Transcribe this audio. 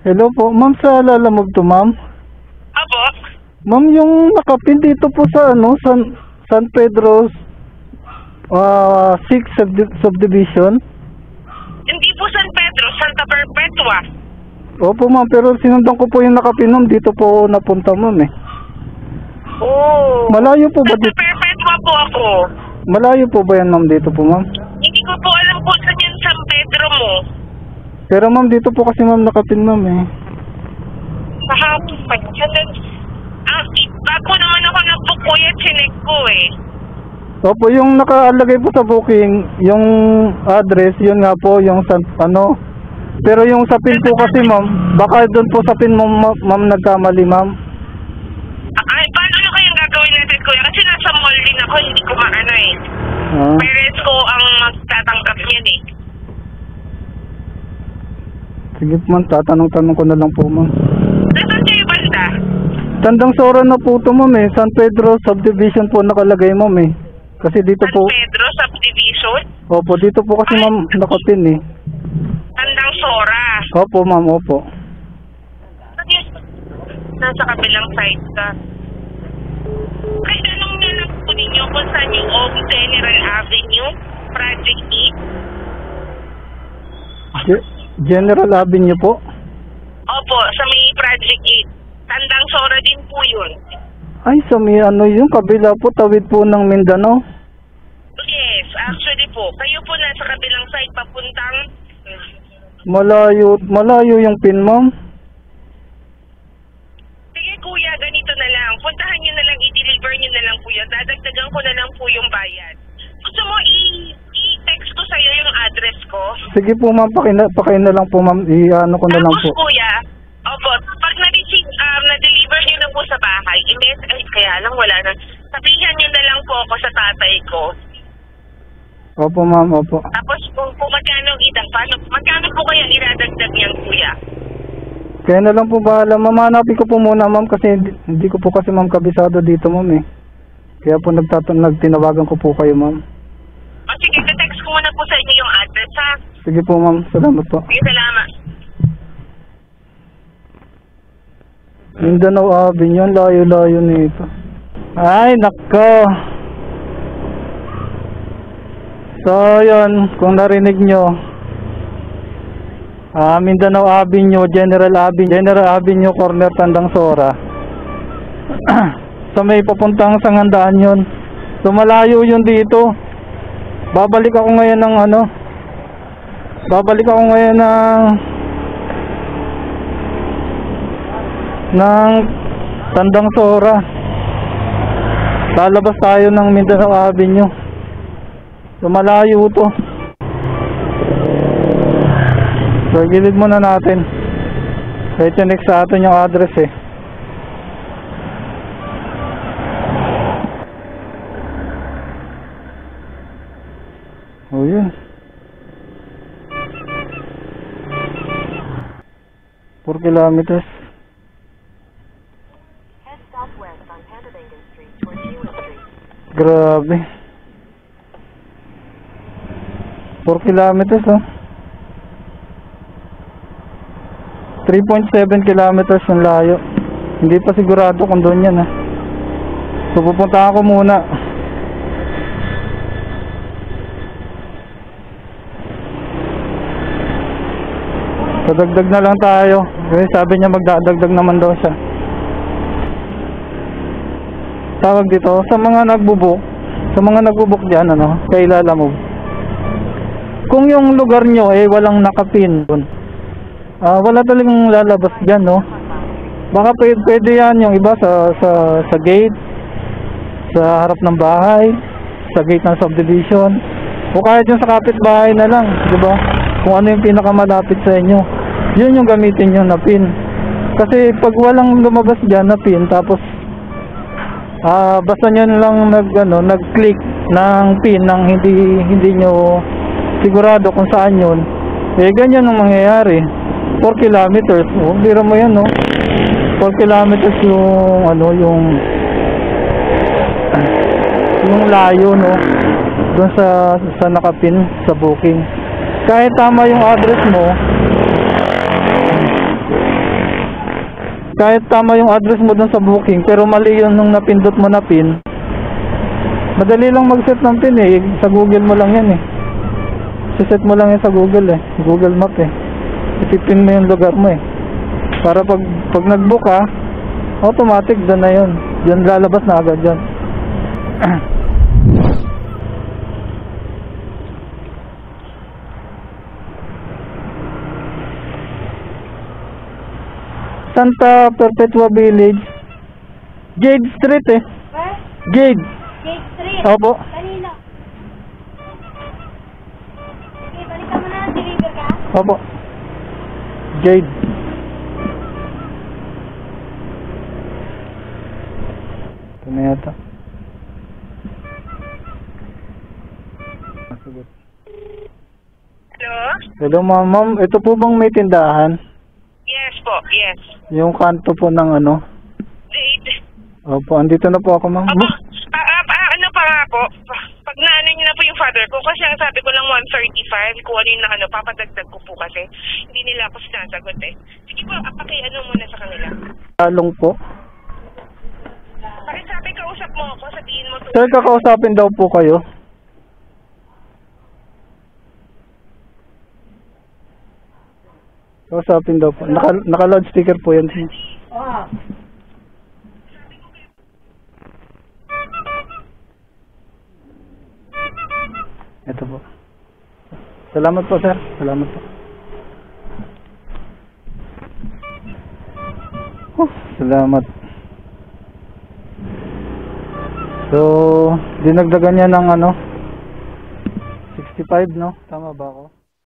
Hello po, ma'am, sa Lalamove to, ma'am. Apo? Ma'am, yung nakapin dito po sa San Pedro 6 subdivision. Hindi po San Pedro, Santa Perpetua. Opo, ma'am, pero sinundan ko po yung nakapin, ma'am. Dito po napunta, ma'am, eh. Oh. Malayo po ba Santa dito? Perpetua po ako. Malayo po ba yan, ma'am, dito po, ma'am? Hindi ko po alam po saan yung San Pedro mo. Pero, ma'am, dito po kasi, ma'am, nakapin, ma'am, eh. Kahapon pa. Bago naman ako nag-book ko yan, sinek ko eh. Opo, yung nakalagay po sa booking, yung address, yun nga po, yung Pero yung sa pin po kasi, ma'am, baka doon po sa pin mo, ma'am, nagkamali, ma'am. Ay, paano na kayang gagawin natin, kuya? Kasi nasa mall din ako, hindi ko maano eh. Parents ko ang magtatanggap niyan eh. Sige po, ma'am, tatanong-tanong ko na lang po, ma'am. Nasaan kayo banda? Tandang Sora na po ito, ma'am, eh. San Pedro subdivision po nakalagay, ma'am, eh. Kasi dito San po... Pedro Subdivision? Opo, dito po kasi, ma'am, nakapin, eh. Tandang Sora. Opo, ma'am, opo. Nasa kabilang side ka. Ay, tanong na lang po ninyo kung saan yung General Avenue, Project 8. General Avenue po? Opo, sa may Project 8. Tandang Sora din po yun. Ay, sa may yung kabila po, tawid po ng Mindanao. Yes, actually po. Kayo po nasa kabilang side papuntang... Malayo yung pin, ma'am. Sige kuya, ganito na lang. Puntahan nyo na lang, i-deliver nyo na lang po yun. Dadagdagan ko na lang po yung bayad. Gusto mo i-text ko sa'yo yung address ko? Sige po, ma'am, pakain na lang po, ma'am. I-ano ko na lang po. Tapos kuya, opo, pag na-receive, na-deliver nyo na po sa bahay, ay kaya lang wala na. Sabihan nyo na lang po ako sa tatay ko. Opo, ma'am, opo. Tapos kung magkano magkano po kaya iradagdag yan, kuya? Kaya na lang po bahala. Mamanapin ko po muna, ma'am, kasi hindi ko po kasi, ma'am, kabisado dito, ma'am, eh. Kaya po nagtinawagan ko po kayo, ma'am. O sige, text ko muna po sa inyo yung address, ha? Sige po, ma'am. Salamat po. Sige, salamat. Mindanao Avenue, layo-layo nito. Ay, nako. So, yun, kung narinig nyo, Mindanao Avenue, General Avenue, corner Tandang Sora. So, may papuntang Sangandaan yun. So, malayo yun dito. Babalik ako ngayon ng Tandang Sora. Lalabas tayo ng Mindanao Avenue. So, malayo to. So, gilid muna natin. Kahit yung next sa atin yung address, eh. Oh, yun. 4 kilometers. Grabe. 4 kilometers, oh. 3.7 kilometers yung layo. Hindi pa sigurado kung doon yan, So, pupunta ako muna. Dadagdag na lang tayo. Kasi sabi niya magdadagdag naman daw siya. Tawag dito, sa mga nagbubuk dyan, kay Lalamove. Kung yung lugar nyo, walang nakapin doon. Wala talagang lalabas dyan, Baka pwede yan yung iba sa gate, sa harap ng bahay, sa gate ng subdivision, o kahit yung sa kapitbahay na lang, di ba? Kung ano yung pinakamalapit sa inyo, yun yung gamitin nyo na pin. Kasi pag walang lumabas dyan na pin, tapos basta nyo lang nag-click ng pin nang hindi nyo sigurado kung saan yun, ganyan ang mangyayari. 4 kilometers, bira mo yan, 4 kilometers yung layo, doon sa nakapin sa booking. Kahit tama yung address mo, kahit tama yung address mo dun sa booking, pero mali yun nung napindot mo na pin, madali lang mag-set ng pin eh. Sa Google mo lang yan eh. Set mo lang yan sa Google eh. Google Map eh. Ipipin mo yung lugar mo eh. Para pag nag-book ka, automatic doon na yun. Diyan lalabas na agad dyan. Santa Perpetua Village. Jade Street eh. Ha? Jade. Jade Street. Opo. Kanino? Sige, balikan mo na. Deliver ka? Opo. Jade. Ito na yata. Hello? Hello ma'am. Ma'am, ito po bang may tindahan? Yes po, yes. Yung kanto po ng ano? Jade. Opo, andito na po ako ma'am. Opo, ano pa nga po, pag naano niyo na po yung father ko, kasi ang sabi ko lang 135, kung ano yung ano, papadagdag ko po kasi hindi nila ako sinasagot eh. Sige po, ano muna sa kanila. Talong po. Pakisabi, kausap mo ako, sabihin mo to. Sir, kakausapin daw po kayo. Kausapin daw po. Naka-loudspeaker po yan. Ito po. Salamat po sir. Salamat po. Salamat. So, dinagdagan niya ng ano? 65 no? Tama ba ako?